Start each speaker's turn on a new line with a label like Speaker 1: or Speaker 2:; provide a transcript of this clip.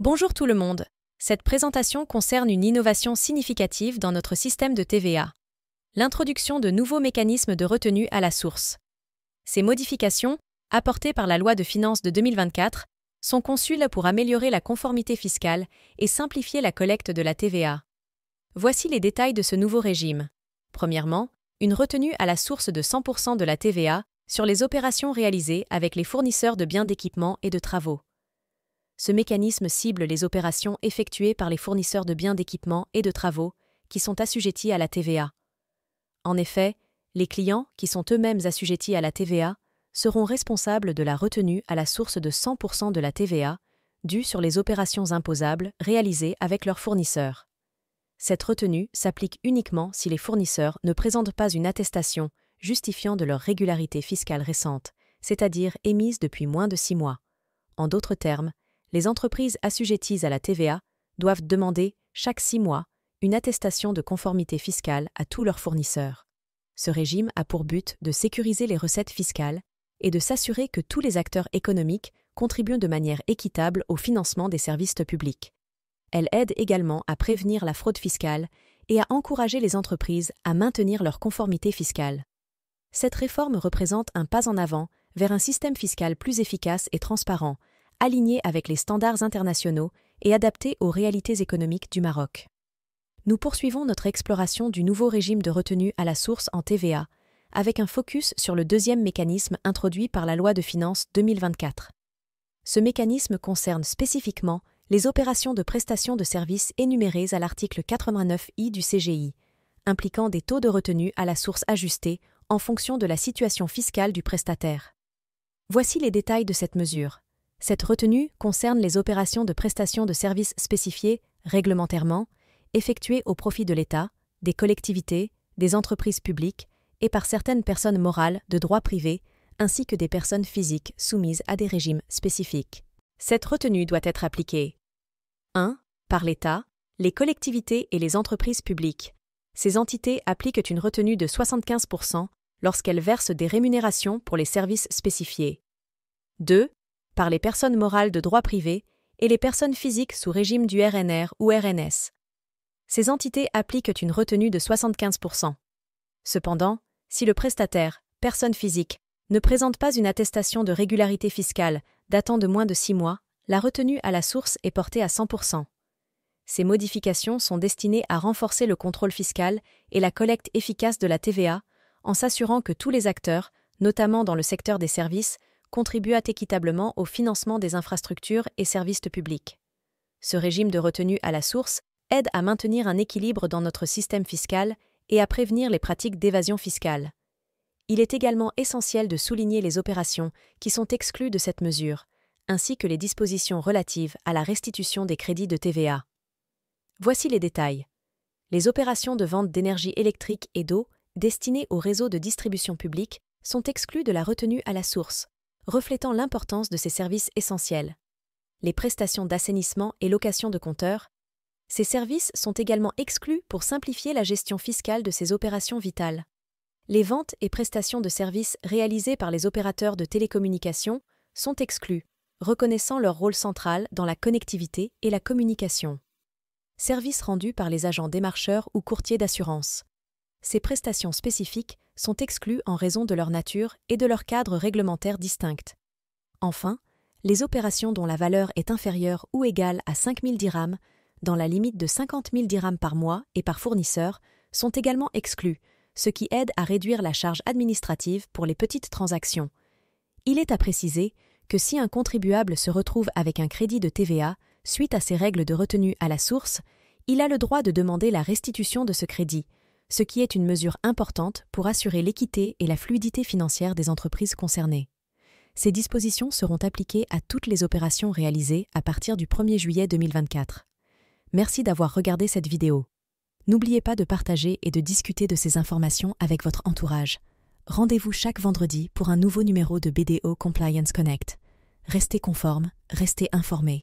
Speaker 1: Bonjour tout le monde. Cette présentation concerne une innovation significative dans notre système de TVA. L'introduction de nouveaux mécanismes de retenue à la source. Ces modifications, apportées par la loi de finances de 2024, sont conçues pour améliorer la conformité fiscale et simplifier la collecte de la TVA. Voici les détails de ce nouveau régime. Premièrement, une retenue à la source de 100% de la TVA sur les opérations réalisées avec les fournisseurs de biens d'équipement et de travaux. Ce mécanisme cible les opérations effectuées par les fournisseurs de biens d'équipement et de travaux qui sont assujettis à la TVA. En effet, les clients, qui sont eux-mêmes assujettis à la TVA, seront responsables de la retenue à la source de 100% de la TVA due sur les opérations imposables réalisées avec leurs fournisseurs. Cette retenue s'applique uniquement si les fournisseurs ne présentent pas une attestation justifiant de leur régularité fiscale récente, c'est-à-dire émise depuis moins de 6 mois. En d'autres termes, les entreprises assujetties à la TVA doivent demander, chaque 6 mois, une attestation de conformité fiscale à tous leurs fournisseurs. Ce régime a pour but de sécuriser les recettes fiscales et de s'assurer que tous les acteurs économiques contribuent de manière équitable au financement des services publics. Elle aide également à prévenir la fraude fiscale et à encourager les entreprises à maintenir leur conformité fiscale. Cette réforme représente un pas en avant vers un système fiscal plus efficace et transparent, aligné avec les standards internationaux et adapté aux réalités économiques du Maroc. Nous poursuivons notre exploration du nouveau régime de retenue à la source en TVA, avec un focus sur le deuxième mécanisme introduit par la loi de finances 2024. Ce mécanisme concerne spécifiquement les opérations de prestation de services énumérées à l'article 89I du CGI, impliquant des taux de retenue à la source ajustés en fonction de la situation fiscale du prestataire. Voici les détails de cette mesure. Cette retenue concerne les opérations de prestation de services spécifiées réglementairement, effectuées au profit de l'État, des collectivités, des entreprises publiques et par certaines personnes morales de droit privé, ainsi que des personnes physiques soumises à des régimes spécifiques. Cette retenue doit être appliquée 1. Par l'État, les collectivités et les entreprises publiques. Ces entités appliquent une retenue de 75% lorsqu'elles versent des rémunérations pour les services spécifiés. 2. Par les personnes morales de droit privé et les personnes physiques sous régime du RNR ou RNS. Ces entités appliquent une retenue de 75%. Cependant, si le prestataire, personne physique, ne présente pas une attestation de régularité fiscale datant de moins de 6 mois, la retenue à la source est portée à 100%. Ces modifications sont destinées à renforcer le contrôle fiscal et la collecte efficace de la TVA en s'assurant que tous les acteurs, notamment dans le secteur des services, contribuent équitablement au financement des infrastructures et services publics. Ce régime de retenue à la source aide à maintenir un équilibre dans notre système fiscal et à prévenir les pratiques d'évasion fiscale. Il est également essentiel de souligner les opérations qui sont exclues de cette mesure, ainsi que les dispositions relatives à la restitution des crédits de TVA. Voici les détails. Les opérations de vente d'énergie électrique et d'eau destinées au réseau de distribution publique sont exclues de la retenue à la source, reflétant l'importance de ces services essentiels. Les prestations d'assainissement et location de compteurs. Ces services sont également exclus pour simplifier la gestion fiscale de ces opérations vitales. Les ventes et prestations de services réalisées par les opérateurs de télécommunications sont exclus, reconnaissant leur rôle central dans la connectivité et la communication. Services rendus par les agents démarcheurs ou courtiers d'assurance. Ces prestations spécifiques sont exclues en raison de leur nature et de leur cadre réglementaire distinct. Enfin, les opérations dont la valeur est inférieure ou égale à 5 000 dirhams, dans la limite de 50 000 dirhams par mois et par fournisseur, sont également exclues, ce qui aide à réduire la charge administrative pour les petites transactions. Il est à préciser que si un contribuable se retrouve avec un crédit de TVA suite à ces règles de retenue à la source, il a le droit de demander la restitution de ce crédit, ce qui est une mesure importante pour assurer l'équité et la fluidité financière des entreprises concernées. Ces dispositions seront appliquées à toutes les opérations réalisées à partir du 1er juillet 2024. Merci d'avoir regardé cette vidéo. N'oubliez pas de partager et de discuter de ces informations avec votre entourage. Rendez-vous chaque vendredi pour un nouveau numéro de BDO Compliance Connect. Restez conformes, restez informés.